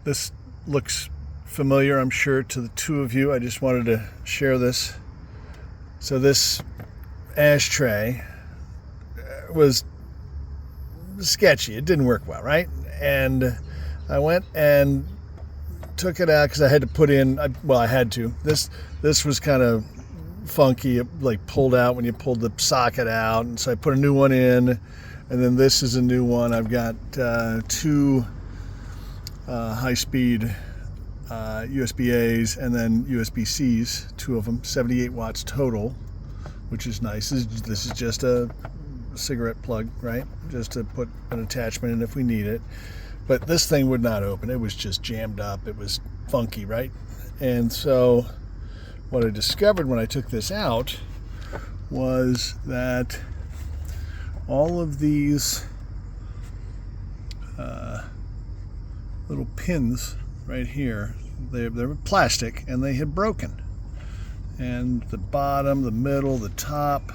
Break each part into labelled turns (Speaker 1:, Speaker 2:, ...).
Speaker 1: This looks familiar, I'm sure, to the two of you. I just wanted to share this. So this ashtray was sketchy. It didn't work well, right? And I went and took it out because I had to put in, I had to. This was kind of funky. It like pulled out when you pulled the socket out. And so I put a new one in. And then this is a new one. I've got two high-speed USB-A's and then USB-C's, two of them, 78 watts total, which is nice. This is just a cigarette plug, right? Just to put an attachment in if we need it. But this thing would not open. It was just jammed up. It was funky, right? And so what I discovered when I took this out was that all of these little pins right here, they were plastic and they had broken. And the bottom, the middle, the top.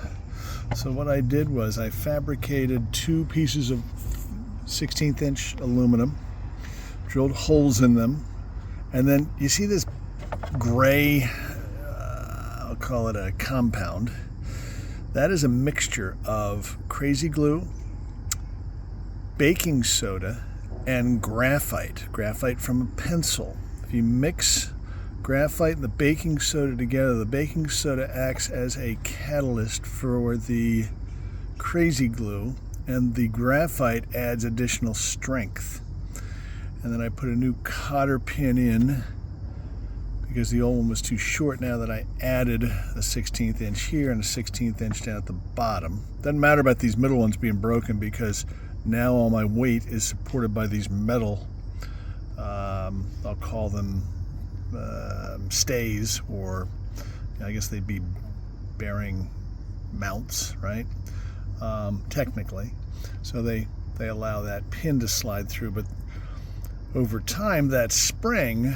Speaker 1: So what I did was I fabricated two pieces of 16th inch aluminum, drilled holes in them, and then you see this gray, I'll call it a compound. That is a mixture of crazy glue, baking soda, and graphite from a pencil. If you mix graphite and the baking soda together, the baking soda acts as a catalyst for the crazy glue, and the graphite adds additional strength. And then I put a new cotter pin in because the old one was too short now that I added a 16th inch here and a 16th inch down at the bottom. Doesn't matter about these middle ones being broken because now all my weight is supported by these metal, I'll call them stays, or I guess they'd be bearing mounts, right? Technically. So they allow that pin to slide through, but over time that spring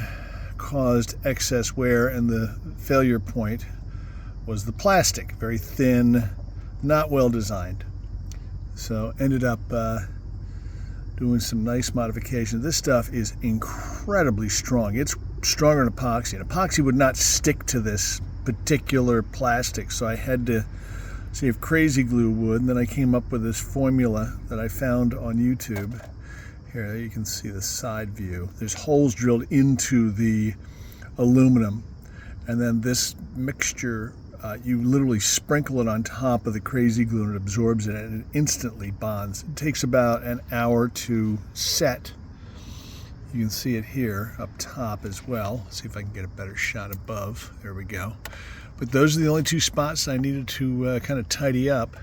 Speaker 1: caused excess wear, and the failure point was the plastic, very thin, not well designed. So ended up doing some nice modifications. This stuff is incredibly strong. It's stronger than epoxy, and epoxy would not stick to this particular plastic, so I had to see if crazy glue would, and then I came up with this formula that I found on YouTube. Here you can see the side view. There's holes drilled into the aluminum, and then this mixture, you literally sprinkle it on top of the crazy glue and it absorbs it and it instantly bonds. It takes about an hour to set. You can see it here up top as well. Let's see if I can get a better shot above. There we go. But those are the only two spots I needed to kind of tidy up.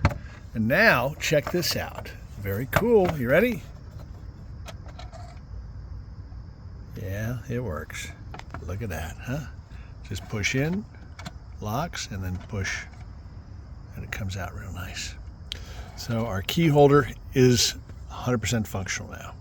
Speaker 1: And now check this out. Very cool. You ready? Yeah, it works. Look at that, huh? Just push in, locks, and then push, and it comes out real nice. So our key holder is 100% functional now.